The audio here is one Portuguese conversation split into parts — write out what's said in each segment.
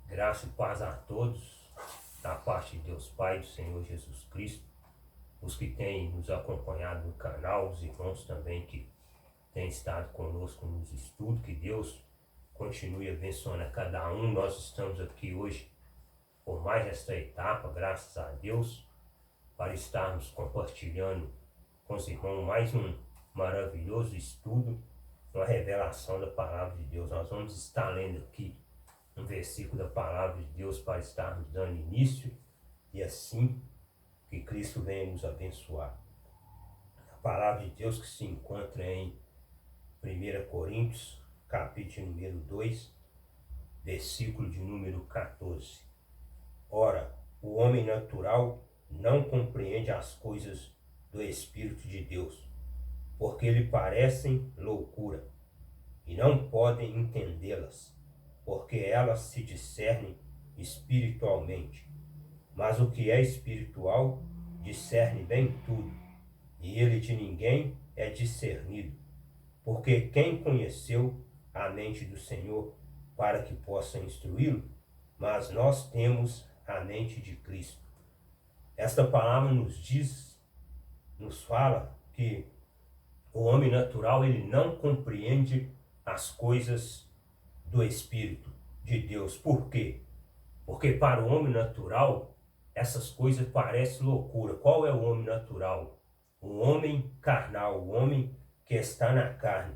Graça e paz a todos, da parte de Deus Pai, do Senhor Jesus Cristo, os que têm nos acompanhado no canal, os irmãos também que têm estado conosco nos estudos, que Deus continue abençoando a cada um. Nós estamos aqui hoje por mais esta etapa, graças a Deus, para estarmos compartilhando com os irmãos mais um maravilhoso estudo, uma revelação da Palavra de Deus. Nós vamos estar lendo aqui um versículo da Palavra de Deus para estarmos dando início e assim que Cristo venha nos abençoar. A Palavra de Deus que se encontra em 1 Coríntios, capítulo número 2, versículo de número 14. Ora, o homem natural não compreende as coisas do Espírito de Deus, porque lhe parecem loucura, e não podem entendê-las, porque elas se discernem espiritualmente. Mas o que é espiritual discerne bem tudo, e ele de ninguém é discernido. Porque quem conheceu a mente do Senhor para que possa instruí-lo? Mas nós temos a mente de Cristo. Esta palavra nos fala que o homem natural ele não compreende as coisas do Espírito de Deus. Por quê? Porque para o homem natural, essas coisas parecem loucura. Qual é o homem natural? O homem carnal, o homem que está na carne.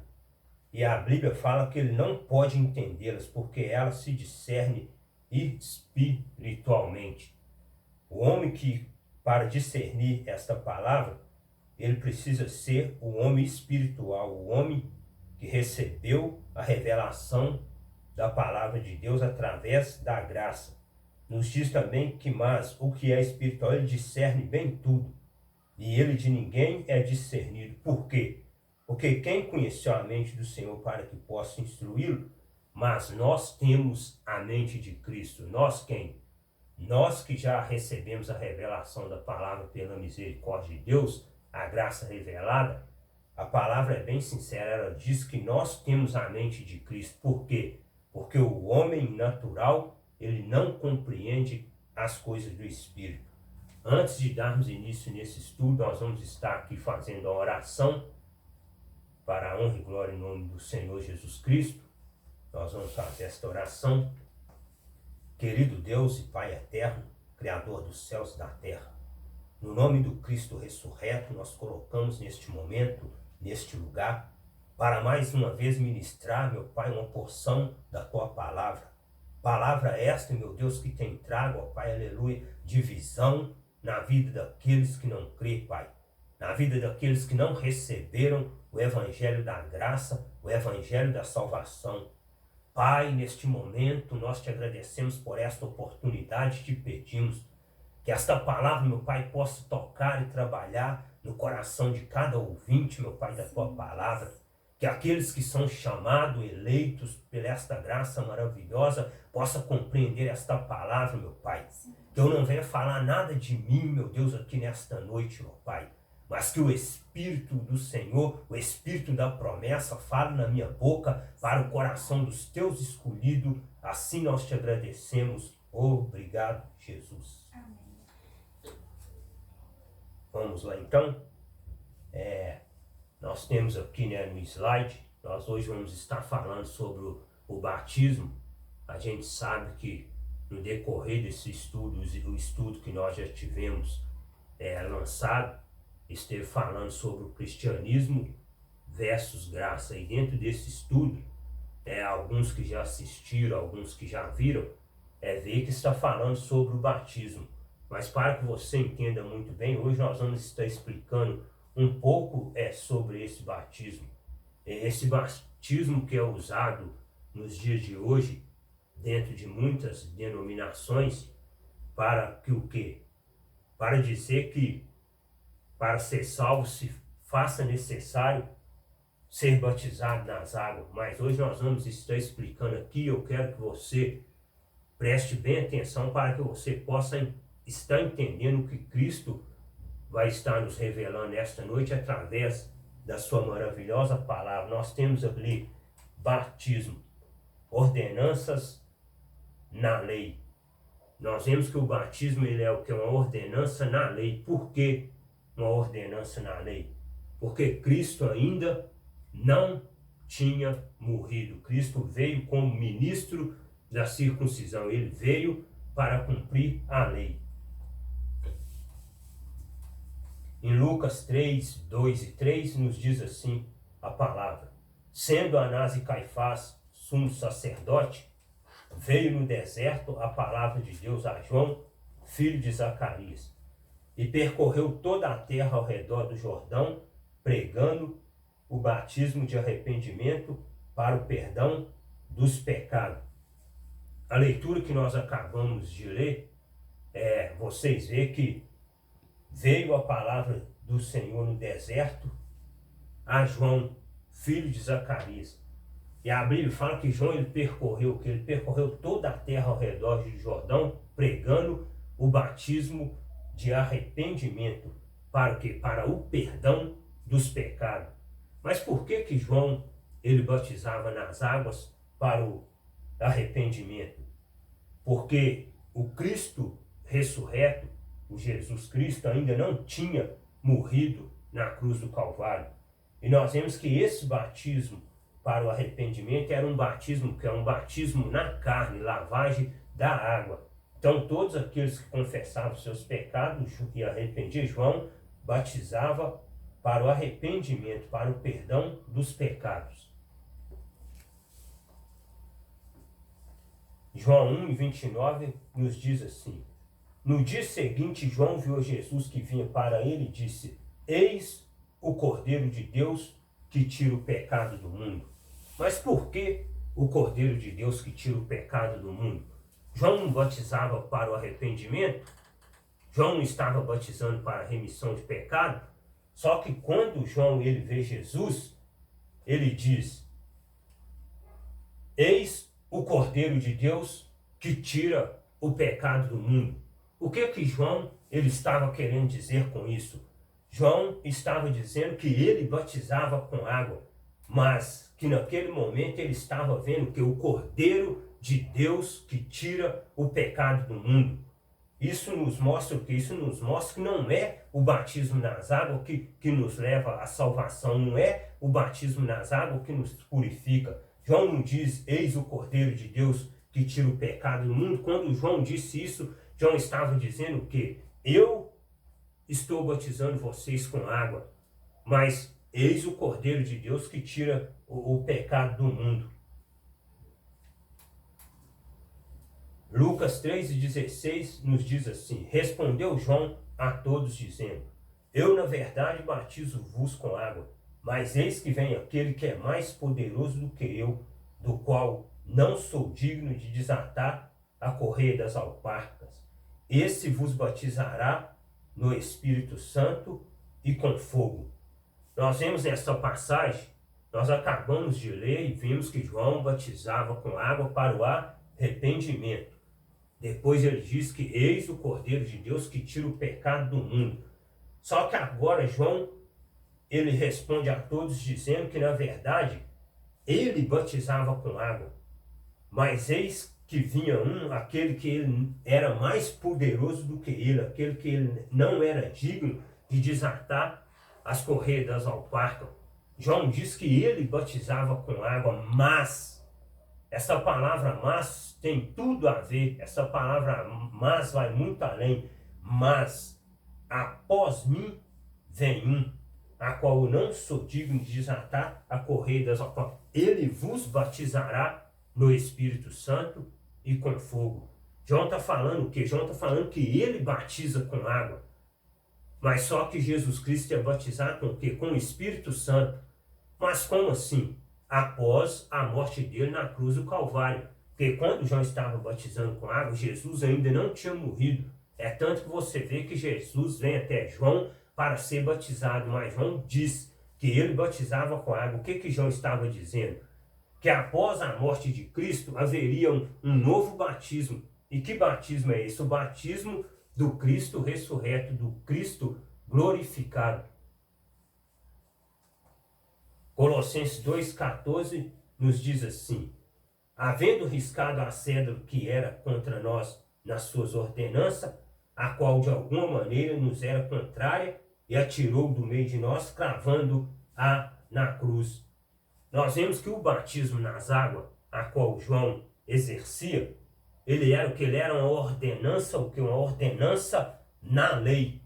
E a Bíblia fala que ele não pode entendê-las, porque elas se discernem espiritualmente. O homem que, para discernir esta palavra, ele precisa ser o homem espiritual, o homem que recebeu a revelação da palavra de Deus através da graça. Nos diz também que, mas o que é espiritual, ele discerne bem tudo, e ele de ninguém é discernido. Por quê? Porque quem conheceu a mente do Senhor para que possa instruí-lo? Mas nós temos a mente de Cristo. Nós quem? Nós que já recebemos a revelação da palavra pela misericórdia de Deus, a graça revelada, a palavra é bem sincera, ela diz que nós temos a mente de Cristo. Por quê? Porque o homem natural, ele não compreende as coisas do Espírito. Antes de darmos início nesse estudo, nós vamos estar aqui fazendo a oração para a honra e glória em nome do Senhor Jesus Cristo. Nós vamos fazer esta oração. Querido Deus e Pai eterno, Criador dos céus e da terra, no nome do Cristo ressurreto, nós colocamos neste momento, neste lugar, para mais uma vez ministrar, meu Pai, uma porção da Tua palavra. Palavra esta, meu Deus, que tem trago, ó Pai, aleluia, divisão na vida daqueles que não crêem, Pai. Na vida daqueles que não receberam o Evangelho da graça, o Evangelho da salvação. Pai, neste momento, nós te agradecemos por esta oportunidade, te pedimos que esta palavra, meu Pai, possa tocar e trabalhar no coração de cada ouvinte, meu Pai, da Tua palavra. Que aqueles que são chamados, eleitos por esta graça maravilhosa, possam compreender esta palavra, meu Pai. Que eu não venha falar nada de mim, meu Deus, aqui nesta noite, meu Pai. Mas que o Espírito do Senhor, o Espírito da promessa, fale na minha boca para o coração dos Teus escolhidos. Assim nós te agradecemos. Obrigado, Jesus. Amém. Vamos lá então. Nós temos aqui, no slide, nós hoje vamos estar falando sobre o batismo. A gente sabe que no decorrer desse estudo, o estudo que nós já tivemos lançado, esteve falando sobre o cristianismo versus graça. E dentro desse estudo, alguns que já assistiram, alguns que já viram, ver que está falando sobre o batismo. Mas para que você entenda muito bem, hoje nós vamos estar explicando um pouco sobre esse batismo. Esse batismo que é usado nos dias de hoje, dentro de muitas denominações, para que o quê? Para dizer que para ser salvo se faça necessário ser batizado nas águas. Mas hoje nós vamos estar explicando aqui, eu quero que você preste bem atenção para que você possa estar entendendo o que Cristo vai estar nos revelando esta noite através da sua maravilhosa palavra. Nós temos ali batismo, ordenanças na lei. Nós vemos que o batismo ele é o que? Uma ordenança na lei. Por que uma ordenança na lei? Porque Cristo ainda não tinha morrido. Cristo veio como ministro da circuncisão. Ele veio para cumprir a lei. Em Lucas 3, 2 e 3 nos diz assim a palavra: sendo Anás e Caifás sumo sacerdote, veio no deserto a palavra de Deus a João, filho de Zacarias, e percorreu toda a terra ao redor do Jordão, pregando o batismo de arrependimento para o perdão dos pecados. A leitura que nós acabamos de ler, vocês veem que veio a palavra do Senhor no deserto a João, filho de Zacarias. E a Bíblia fala que João ele percorreu toda a terra ao redor de Jordão, pregando o batismo de arrependimento. Para o quê? Para o perdão dos pecados. Mas por que João ele batizava nas águas para o arrependimento? Porque o Cristo ressurreto, o Jesus Cristo, ainda não tinha morrido na cruz do Calvário. E nós vemos que esse batismo para o arrependimento era um batismo que é um batismo na carne, lavagem da água. Então todos aqueles que confessavam seus pecados e arrependiam, João batizava para o arrependimento, para o perdão dos pecados. João 1:29 nos diz assim: no dia seguinte, João viu Jesus que vinha para ele e disse: eis o Cordeiro de Deus que tira o pecado do mundo. Mas por que o Cordeiro de Deus que tira o pecado do mundo? João não batizava para o arrependimento? João não estava batizando para a remissão de pecado? Só que quando João ele vê Jesus, ele diz: eis o Cordeiro de Deus que tira o pecado do mundo. O que João ele estava querendo dizer com isso? João estava dizendo que ele batizava com água, mas que naquele momento ele estava vendo que o Cordeiro de Deus que tira o pecado do mundo. Isso nos mostra o que? Isso nos mostra que não é o batismo nas águas que nos leva à salvação, não é o batismo nas águas que nos purifica. João não diz: eis o Cordeiro de Deus que tira o pecado do mundo. Quando João disse isso, João estava dizendo que eu estou batizando vocês com água, mas eis o Cordeiro de Deus que tira o pecado do mundo. Lucas 3:16 nos diz assim: respondeu João a todos dizendo: eu na verdade batizo-vos com água, mas eis que vem aquele que é mais poderoso do que eu, do qual não sou digno de desatar a correia das alparcas. Esse vos batizará no Espírito Santo e com fogo. Nós vemos nessa passagem, nós acabamos de ler e vimos que João batizava com água para o arrependimento. Depois ele diz que eis o Cordeiro de Deus que tira o pecado do mundo. Só que agora João, ele responde a todos dizendo que na verdade ele batizava com água. Mas eis que vinha aquele que ele era mais poderoso do que ele, aquele que ele não era digno de desatar as correias das alparcas. João diz que ele batizava com água, mas essa palavra mas tem tudo a ver, essa palavra mas vai muito além. Mas após mim vem a qual eu não sou digno de desatar a correia das alparcas. Ele vos batizará no Espírito Santo e com fogo. João está falando o quê? João está falando que ele batiza com água. Mas só que Jesus Cristo ia batizar com o quê? Com o Espírito Santo. Mas como assim? Após a morte dele na cruz do Calvário. Porque quando João estava batizando com água, Jesus ainda não tinha morrido. É tanto que você vê que Jesus vem até João para ser batizado. Mas João diz que ele batizava com água. O que João estava dizendo? Que após a morte de Cristo haveria um novo batismo. E que batismo é esse? O batismo do Cristo ressurreto, do Cristo glorificado. Colossenses 2,14 nos diz assim: havendo riscado a cédula que era contra nós nas suas ordenanças, a qual de alguma maneira nos era contrária, e atirou do meio de nós, cravando-a na cruz. Nós vemos que o batismo nas águas, a qual João exercia, ele era o que? Ele era uma ordenança, o que? Uma ordenança na lei.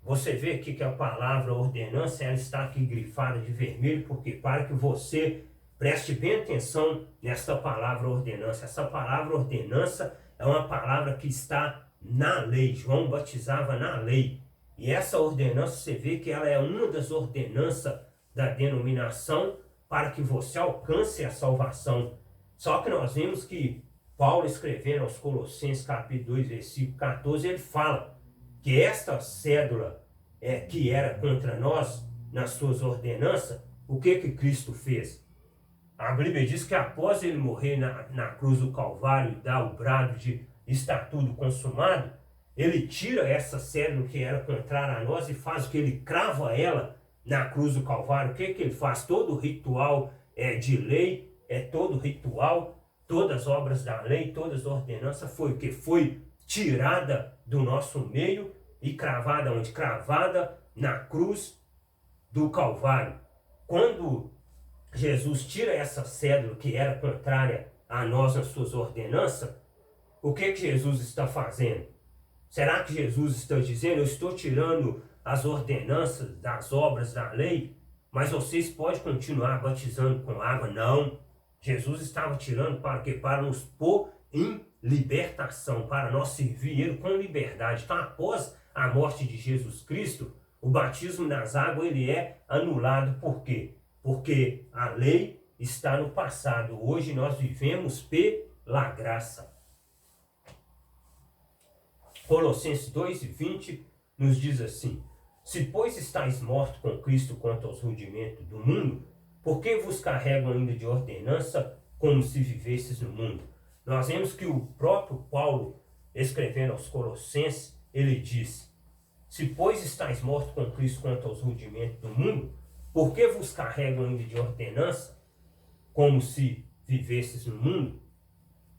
Você vê aqui que a palavra ordenança, ela está aqui grifada de vermelho, porque para que você preste bem atenção nesta palavra ordenança. Essa palavra ordenança é uma palavra que está na lei. João batizava na lei. E essa ordenança, você vê que ela é uma das ordenanças da denominação para que você alcance a salvação. Só que nós vemos que Paulo, escrevendo aos Colossenses capítulo 2, versículo 14, ele fala que esta cédula que era contra nós, nas suas ordenanças, o que Cristo fez? A Bíblia diz que após ele morrer na cruz do Calvário e dar o brado de está tudo consumado, ele tira essa cédula que era contrária a nós e faz o que? Ele crava ela na cruz do Calvário. O que ele faz? Todo o ritual de lei, todo ritual, todas as obras da lei, todas as ordenanças foi o que? Foi tirada do nosso meio e cravada onde? Cravada na cruz do Calvário. Quando Jesus tira essa cédula que era contrária a nós nas suas ordenanças, o que Jesus está fazendo? Será que Jesus está dizendo, eu estou tirando as ordenanças das obras da lei, mas vocês podem continuar batizando com água? Não. Jesus estava tirando para quê? Para nos pôr em libertação, para nós servir Ele com liberdade. Então, após a morte de Jesus Cristo, o batismo nas águas ele é anulado. Por quê? Porque a lei está no passado. Hoje nós vivemos pela graça. Colossenses 2:20 nos diz assim: se pois estáis mortos com Cristo quanto aos rudimentos do mundo, por que vos carregam ainda de ordenança como se vivesses no mundo? Nós vemos que o próprio Paulo, escrevendo aos Colossenses, ele diz: se pois estáis mortos com Cristo quanto aos rudimentos do mundo, por que vos carregam ainda de ordenança como se vivesses no mundo?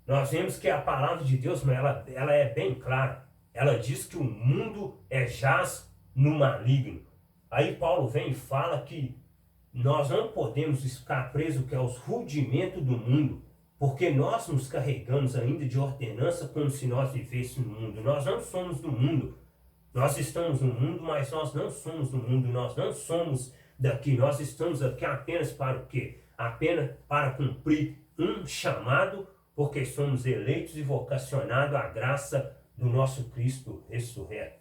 Nós vemos que a palavra de Deus, ela é bem clara. Ela diz que o mundo jaz no maligno. Aí Paulo vem e fala que nós não podemos ficar presos que aos rudimentos do mundo, porque nós nos carregamos ainda de ordenança como se nós vivêssemos no mundo. Nós não somos do mundo. Nós estamos no mundo, mas nós não somos do mundo. Nós não somos daqui. Nós estamos aqui apenas para o quê? Apenas para cumprir um chamado, porque somos eleitos e vocacionados à graça do nosso Cristo ressurreto.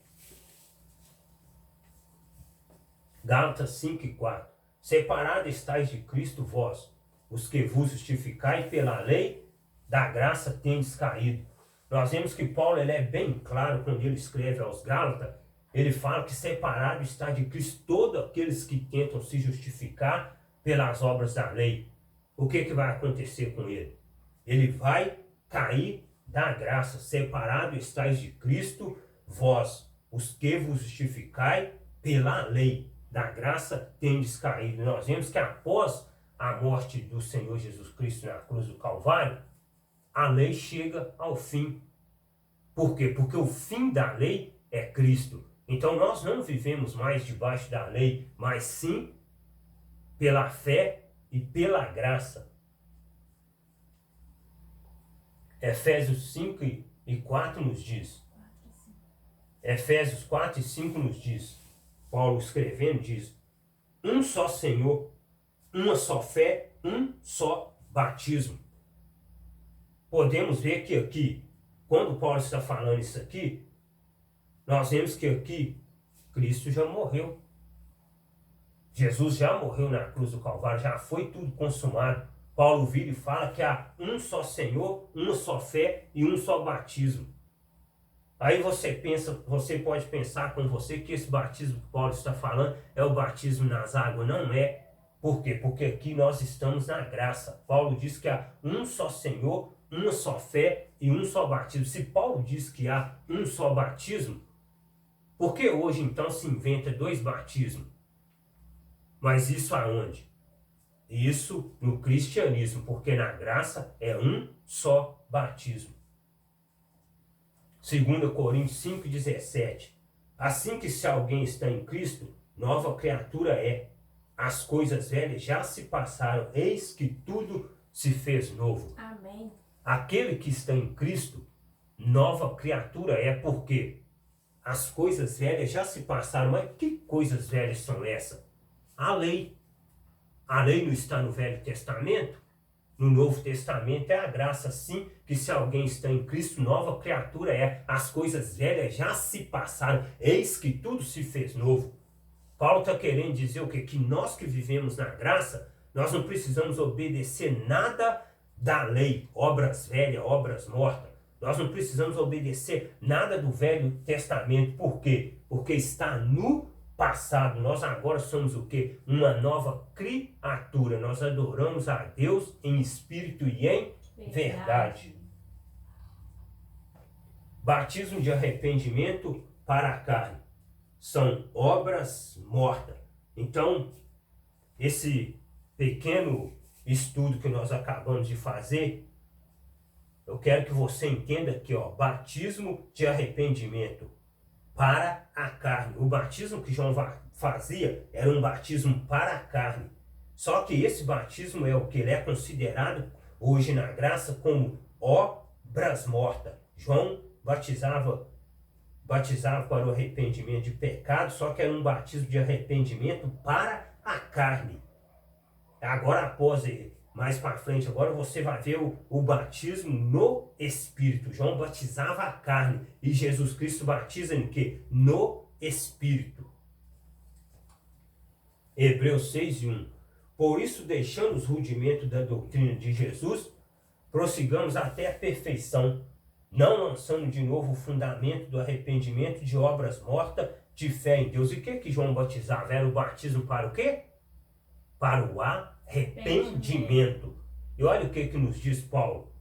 Gálatas 5:4. Separado estáis de Cristo vós, os que vos justificai pela lei, da graça tendes caído. Nós vemos que Paulo ele é bem claro quando ele escreve aos Gálatas. Ele fala que separado está de Cristo todos aqueles que tentam se justificar pelas obras da lei. O que vai acontecer com ele? Ele vai cair da graça. Separado estáis de Cristo vós, os que vos justificai pela lei, da graça tendes caído. Nós vemos que após a morte do Senhor Jesus Cristo na cruz do Calvário, a lei chega ao fim. Por quê? Porque o fim da lei é Cristo. Então nós não vivemos mais debaixo da lei, mas sim pela fé e pela graça. Efésios 5:4 nos diz. Efésios 4:5 nos diz. Paulo escrevendo diz: um só Senhor, uma só fé, um só batismo. Podemos ver que aqui, quando Paulo está falando isso aqui, nós vemos que aqui Cristo já morreu. Jesus já morreu na cruz do Calvário, já foi tudo consumado. Paulo vira e fala que há um só Senhor, uma só fé e um só batismo. Aí você pode pensar com você que esse batismo que Paulo está falando é o batismo nas águas. Não é. Por quê? Porque aqui nós estamos na graça. Paulo diz que há um só Senhor, uma só fé e um só batismo. Se Paulo diz que há um só batismo, por que hoje então se inventa dois batismos? Mas isso aonde? Isso no cristianismo, porque na graça é um só batismo. 2 Coríntios 5,17. Assim que se alguém está em Cristo, nova criatura é. As coisas velhas já se passaram, eis que tudo se fez novo. Amém. Aquele que está em Cristo, nova criatura é, porque as coisas velhas já se passaram. Mas que coisas velhas são essas? A lei. A lei não está no Velho Testamento? No Novo Testamento é a graça, sim, que se alguém está em Cristo, nova criatura é. As coisas velhas já se passaram, eis que tudo se fez novo. Paulo está querendo dizer o quê? Que nós que vivemos na graça, nós não precisamos obedecer nada da lei, obras velhas, obras mortas. Nós não precisamos obedecer nada do Velho Testamento. Por quê? Porque está no passado. Nós agora somos o quê? Uma nova criatura. Nós adoramos a Deus em espírito e em verdade. Batismo de arrependimento para a carne. São obras mortas. Então, esse pequeno estudo que nós acabamos de fazer, eu quero que você entenda aqui, ó, batismo de arrependimento para a carne. O batismo que João fazia era um batismo para a carne. Só que esse batismo é o que ele é considerado hoje na graça como obras mortas. João batizava para o arrependimento de pecado, só que era um batismo de arrependimento para a carne. Agora, após mais para frente, agora você vai ver o batismo no Espírito. João batizava a carne e Jesus Cristo batiza em quê? No Espírito. Hebreus 6:1. Por isso, deixando os rudimentos da doutrina de Jesus, prossigamos até a perfeição, não lançando de novo o fundamento do arrependimento de obras mortas, de fé em Deus. E o que João batizava? Era o batismo para o quê? Para o arrependimento. E olha o que nos diz Paulo.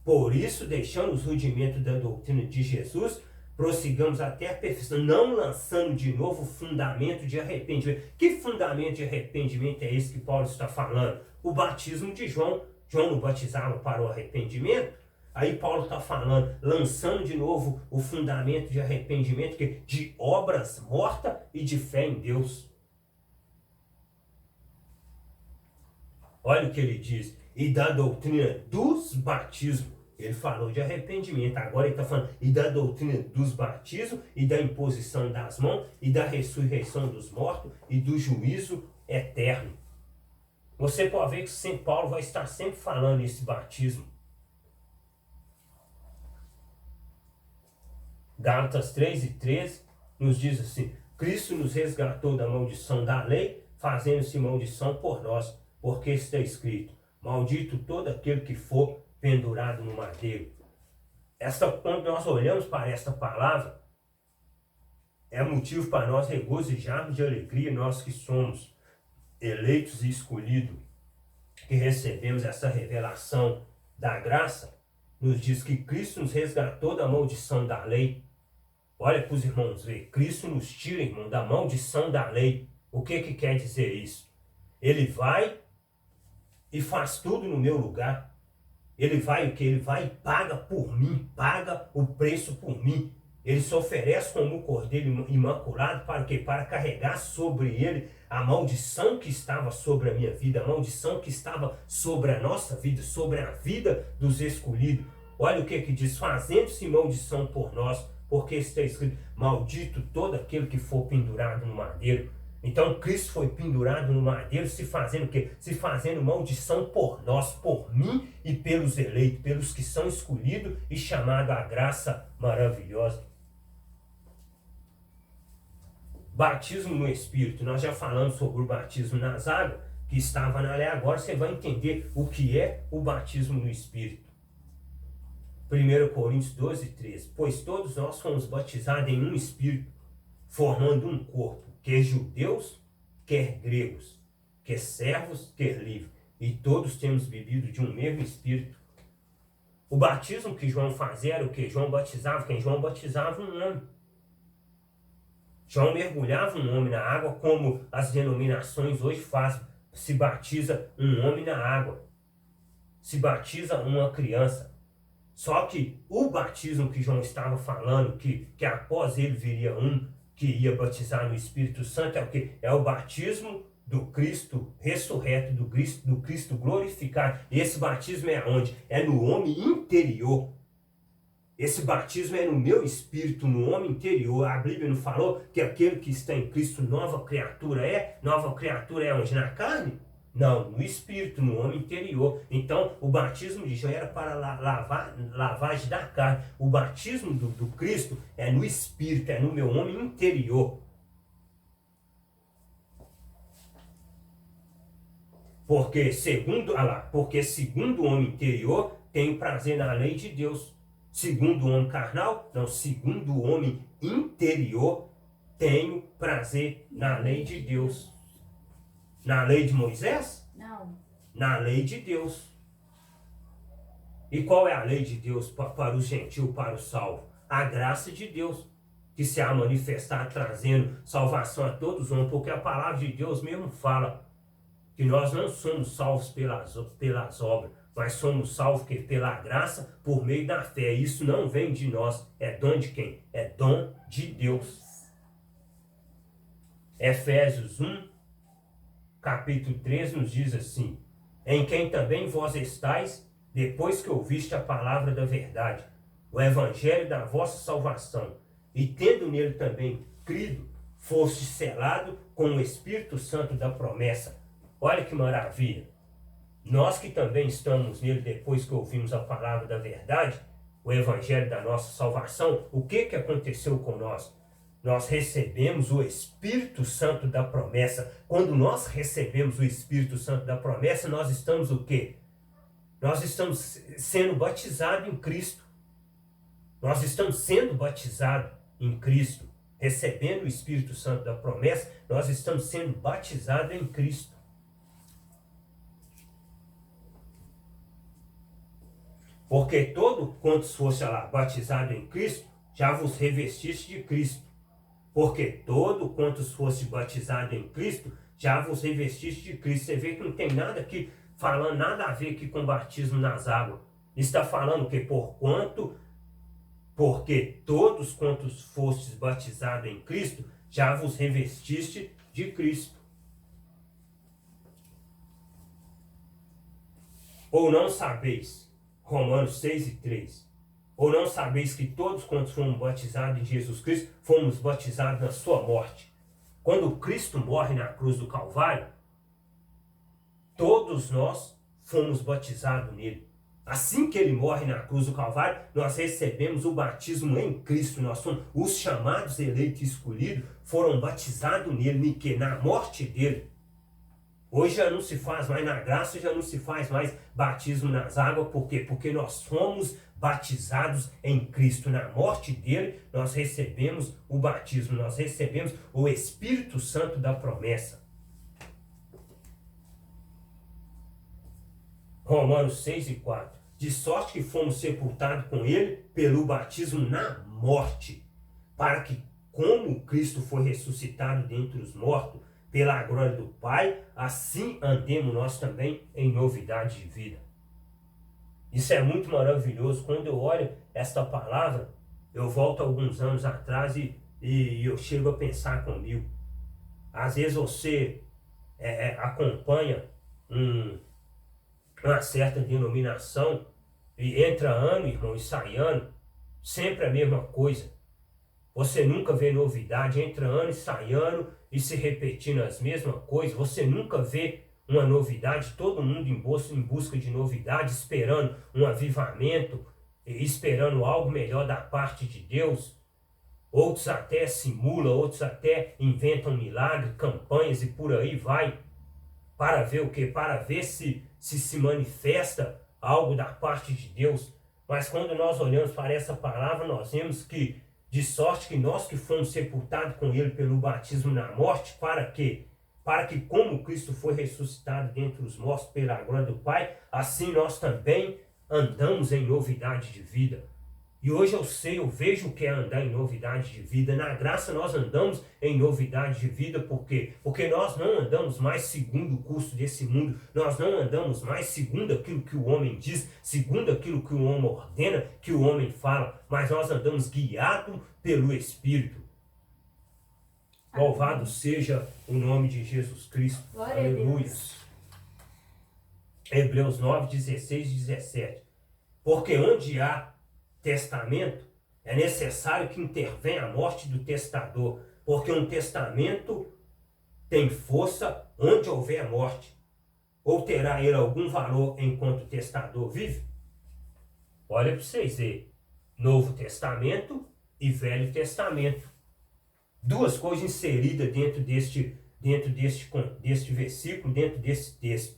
Por isso, deixando os rudimentos da doutrina de Jesus, prossigamos até a perfeição, não lançando de novo o fundamento de arrependimento. Que fundamento de arrependimento é esse que Paulo está falando? O batismo de João. João não batizava para o arrependimento? Aí Paulo está falando, lançando de novo o fundamento de arrependimento, de obras mortas e de fé em Deus. Olha o que ele diz. E da doutrina dos batismos. Ele falou de arrependimento. Agora ele está falando e da doutrina dos batismos, e da imposição das mãos, e da ressurreição dos mortos, e do juízo eterno. Você pode ver que Paulo vai estar sempre falando esse batismo. Gálatas 3:13 nos diz assim: Cristo nos resgatou da maldição da lei, fazendo-se maldição por nós, porque está escrito: maldito todo aquele que for pendurado no madeiro. Quando nós olhamos para esta palavra, é motivo para nós regozijarmos de alegria, nós que somos eleitos e escolhidos, que recebemos essa revelação da graça. Nos diz que Cristo nos resgatou da maldição da lei. Olha para os irmãos ver, Cristo nos tira, irmão, da maldição da lei. O que quer dizer isso? Ele vai e faz tudo no meu lugar. Ele vai o que? Ele vai e paga por mim, paga o preço por mim. Ele se oferece como um cordeiro imaculado para o quê? Para carregar sobre ele a maldição que estava sobre a minha vida, a maldição que estava sobre a nossa vida, sobre a vida dos escolhidos. Olha o que diz: fazendo-se maldição por nós, porque está escrito: maldito todo aquele que for pendurado no madeiro. Então Cristo foi pendurado no madeiro, se fazendo o quê? Se fazendo maldição por nós, por mim e pelos eleitos, pelos que são escolhidos e chamados à graça maravilhosa. Batismo no Espírito. Nós já falamos sobre o batismo nas águas, que estava na lei. Agora você vai entender o que é o batismo no Espírito. 1 Coríntios 12:13. Pois todos nós fomos batizados em um Espírito, formando um corpo, quer judeus, quer gregos, quer servos, quer livres, e todos temos bebido de um mesmo Espírito. O batismo que João fazia era o que? João batizava quem? João batizava um homem. João mergulhava um homem na água, como as denominações hoje fazem. se batiza um homem na água, se batiza uma criança. Só que o batismo que João estava falando, que após ele viria um que ia batizar no Espírito Santo, é o quê? É o batismo do Cristo ressurreto, do Cristo glorificado. Esse batismo é onde? É no homem interior. Esse batismo é no meu espírito, no homem interior. A Bíblia não falou que aquele que está em Cristo, nova criatura é? Nova criatura é onde? Na carne? Não, no espírito, no homem interior. Então, o batismo de João era para lavagem da carne. O batismo do Cristo é no espírito, é no meu homem interior. Porque segundo o homem interior, tem prazer na lei de Deus. Segundo o homem carnal, não, segundo o homem interior, tenho prazer na lei de Deus. Na lei de Moisés? Não. Na lei de Deus. E qual é a lei de Deus para o gentil, para o salvo? A graça de Deus, que se há manifestar trazendo salvação a todos os homens, porque a palavra de Deus mesmo fala que nós não somos salvos pelas obras, mas somos salvos pela graça, por meio da fé. Isso não vem de nós, é dom de quem? É dom de Deus. Efésios 1, capítulo 13 nos diz assim: em quem também vós estáis, depois que ouviste a palavra da verdade, o evangelho da vossa salvação, e tendo nele também crido, foste selado com o Espírito Santo da promessa. Olha que maravilha! Nós que também estamos nele depois que ouvimos a palavra da verdade, o evangelho da nossa salvação, o que aconteceu com nós? Nós recebemos o Espírito Santo da promessa. Quando nós recebemos o Espírito Santo da promessa, nós estamos o quê? Nós estamos sendo batizados em Cristo. Nós estamos sendo batizados em Cristo. Recebendo o Espírito Santo da promessa, nós estamos sendo batizados em Cristo. Porque todo quanto fosse lá batizado em Cristo, já vos revestiste de Cristo. Porque todo quantos fosse batizado em Cristo, já vos revestiste de Cristo. Você vê que não tem nada aqui, falando nada a ver aqui com batismo nas águas. Está falando que porque todos quantos fostes batizados em Cristo, já vos revestiste de Cristo. Ou não sabeis, Romanos 6:3, ou não sabeis que todos quantos fomos batizados em Jesus Cristo, fomos batizados na sua morte? Quando Cristo morre na cruz do Calvário, todos nós fomos batizados nele. Assim que ele morre na cruz do Calvário, nós recebemos o batismo em Cristo. Nós somos os chamados, eleitos e escolhidos, foram batizados nele, na morte dele. Hoje já não se faz mais, na graça já não se faz mais batismo nas águas. Por quê? Porque nós fomos batizados em Cristo. Na morte dele, nós recebemos o batismo, nós recebemos o Espírito Santo da promessa. Romanos 6:4. De sorte que fomos sepultados com ele pelo batismo na morte, para que, como Cristo foi ressuscitado dentre os mortos, pela glória do Pai, assim andemos nós também em novidade de vida. Isso é muito maravilhoso. Quando eu olho esta palavra, eu volto alguns anos atrás e eu chego a pensar comigo. Às vezes você acompanha uma certa denominação e entra ano, irmão, e sai ano, sempre a mesma coisa. Você nunca vê novidade, entra ano e sai ano e se repetindo as mesmas coisas. Você nunca vê uma novidade, todo mundo em busca de novidade, esperando um avivamento, esperando algo melhor da parte de Deus. Outros até simulam, outros até inventam milagre, campanhas e por aí vai. Para ver o quê? Para ver se manifesta algo da parte de Deus. Mas quando nós olhamos para essa palavra, nós vemos que, de sorte que nós que fomos sepultados com ele pelo batismo na morte, para quê? Para que, como Cristo foi ressuscitado dentre os mortos pela glória do Pai, assim nós também andamos em novidade de vida. E hoje eu sei, eu vejo o que é andar em novidade de vida. Na graça nós andamos em novidade de vida. Por quê? Porque nós não andamos mais segundo o curso desse mundo. Nós não andamos mais segundo aquilo que o homem diz, segundo aquilo que o homem ordena, que o homem fala. Mas nós andamos guiados pelo Espírito. Louvado seja o nome de Jesus Cristo. Glória Aleluia. a Deus. Hebreus 9, 16 e 17. Porque onde há testamento, é necessário que intervenha a morte do testador, porque um testamento tem força onde houver morte. Ou terá ele algum valor enquanto o testador vive? Olha para vocês verem. Novo Testamento e Velho Testamento. Duas coisas inseridas dentro deste versículo, dentro desse texto.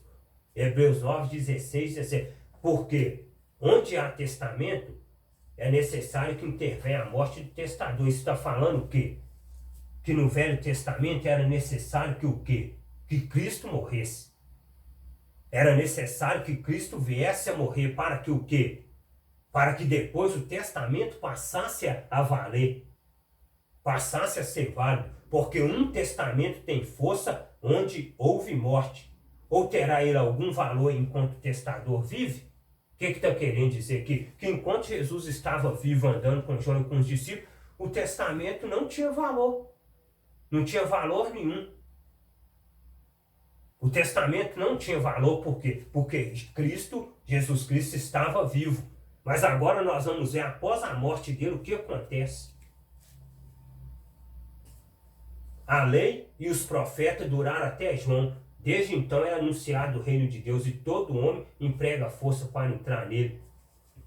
Hebreus 9, 16 e 17. Porque onde há testamento, é necessário que intervenha a morte do testador. Isso está falando o quê? Que no Velho Testamento era necessário que o quê? Que Cristo morresse. Era necessário que Cristo viesse a morrer para que o quê? Para que depois o testamento passasse a valer. Passasse a ser válido. Porque um testamento tem força onde houve morte. Ou terá ele algum valor enquanto o testador vive? O que está querendo dizer aqui? Que enquanto Jesus estava vivo andando com João e com os discípulos, o testamento não tinha valor. Não tinha valor nenhum. O testamento não tinha valor por quê? Porque Jesus Cristo estava vivo. Mas agora nós vamos ver após a morte dele o que acontece. A lei e os profetas duraram até João. Desde então é anunciado o reino de Deus e todo homem emprega força para entrar nele.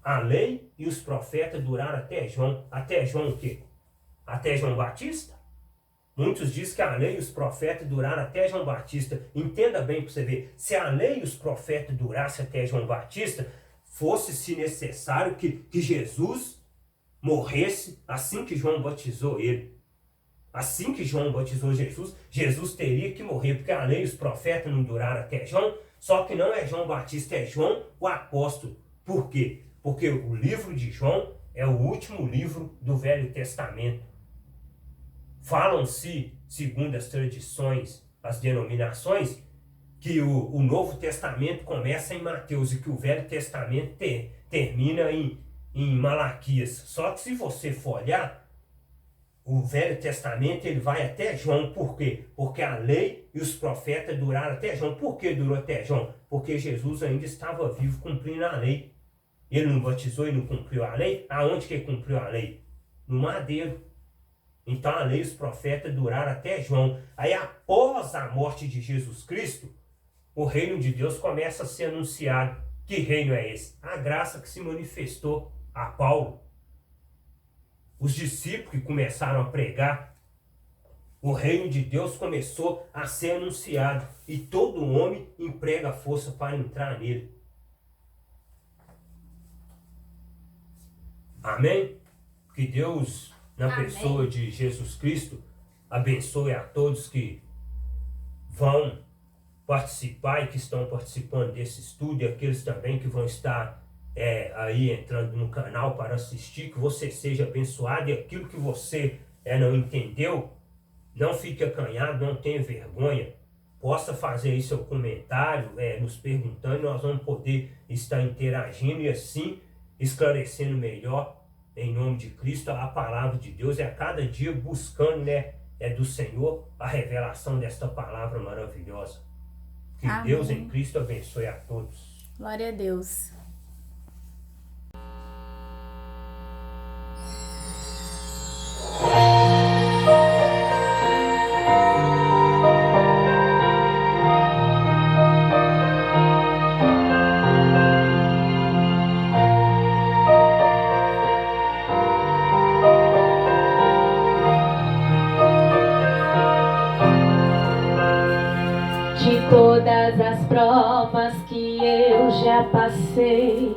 A lei e os profetas duraram até João. Até João o quê? Até João Batista? Muitos dizem que a lei e os profetas duraram até João Batista. Entenda bem para você ver. Se a lei e os profetas durassem até João Batista, fosse se necessário que Jesus morresse assim que João batizou ele. Assim que João batizou Jesus, Jesus teria que morrer, porque a lei e os profetas não duraram até João, só que não é João Batista, é João o apóstolo. Por quê? Porque o livro de João é o último livro do Velho Testamento. Falam-se, segundo as tradições, as denominações, que o Novo Testamento começa em Mateus e que o Velho Testamento termina em Malaquias. Só que se você for olhar, o Velho Testamento ele vai até João. Por quê? Porque a lei e os profetas duraram até João. Por que durou até João? Porque Jesus ainda estava vivo cumprindo a lei. Ele não batizou e não cumpriu a lei? Aonde que ele cumpriu a lei? No madeiro. Então a lei e os profetas duraram até João. Aí após a morte de Jesus Cristo, o reino de Deus começa a ser anunciado. Que reino é esse? A graça que se manifestou a Paulo. Os discípulos que começaram a pregar, o reino de Deus começou a ser anunciado. E todo homem emprega força para entrar nele. Amém? Que Deus, na Amém. pessoa de Jesus Cristo, abençoe a todos que vão participar e que estão participando desse estudo, e aqueles também que vão estar aí entrando no canal para assistir, que você seja abençoado e aquilo que você não entendeu, não fique acanhado, não tenha vergonha, possa fazer aí seu comentário, nos perguntando, nós vamos poder estar interagindo e assim esclarecendo melhor, em nome de Cristo, a palavra de Deus, e a cada dia buscando, do Senhor, a revelação desta palavra maravilhosa. Que Amém. Deus em Cristo abençoe a todos. Glória a Deus. De todas as provas que eu já passei,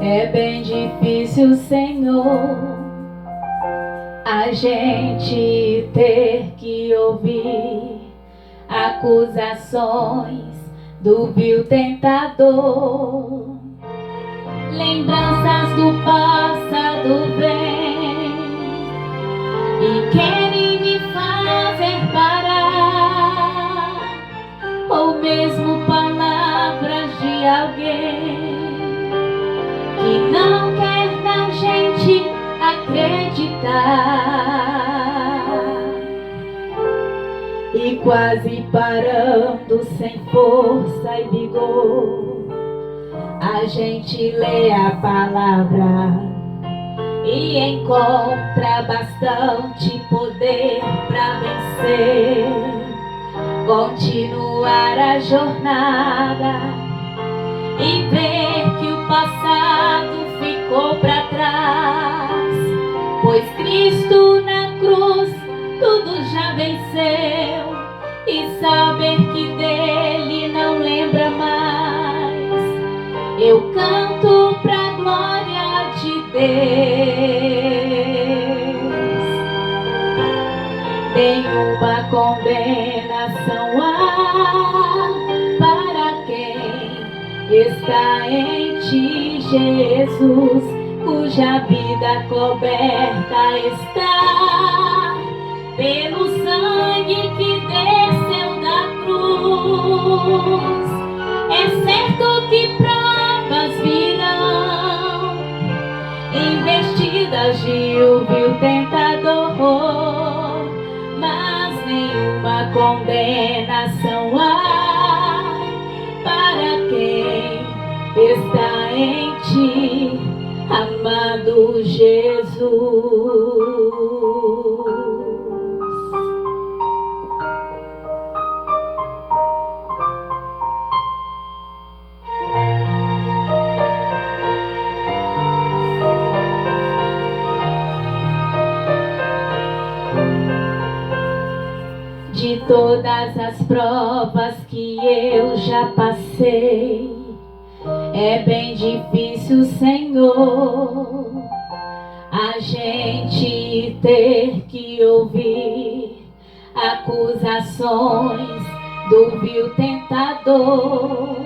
é bem difícil, Senhor, a gente ter que ouvir acusações do vil tentador, lembranças do passado E quase parando, sem força e vigor, a gente lê a palavra e encontra bastante poder para vencer, continuar a jornada e ver que o passado ficou para trás, pois Cristo na cruz tudo já venceu, e saber que dele não lembra mais. Eu canto pra glória de Deus. Nenhuma condenação há para quem está em ti, Jesus, cuja vida coberta está pelo sangue que desceu da cruz. É certo que provas virão, investidas de um vil tentador, mas nenhuma condenação há para quem está em ti, amado Jesus. De todas as provas que eu já passei, é bem difícil, Senhor, a gente ter que ouvir acusações do vil tentador.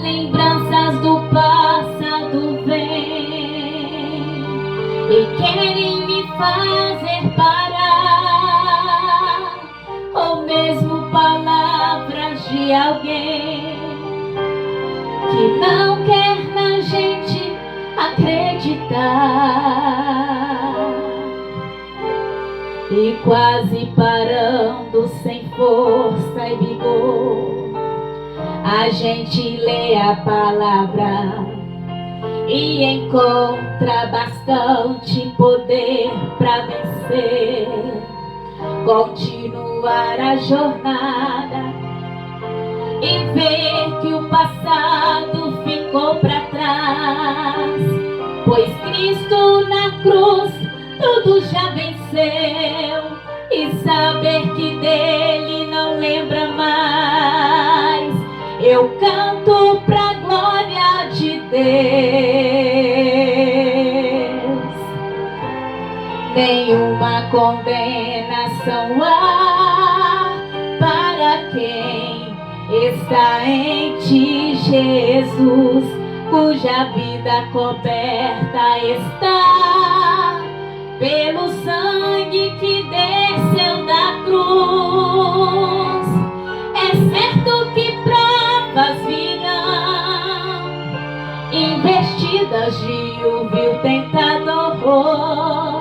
Lembranças do passado vêm e querem me fazer parar, ou mesmo palavras de alguém que não quer na gente acreditar. E quase parando, sem força e vigor, a gente lê a palavra e encontra bastante poder para vencer, continuar a jornada e ver que o passado ficou para trás, pois Cristo na cruz tudo já venceu, e saber que dele não lembra mais. Eu canto pra glória de Deus. Nenhuma condenação há para quem está em ti, Jesus, cuja vida coberta está pelo sangue que desceu da cruz. É certo que provas virão, investidas de um vil tentador,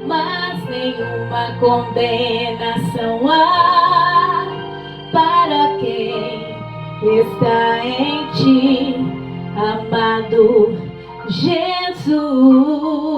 mas nenhuma condenação há para quem está em ti, amado Jesus.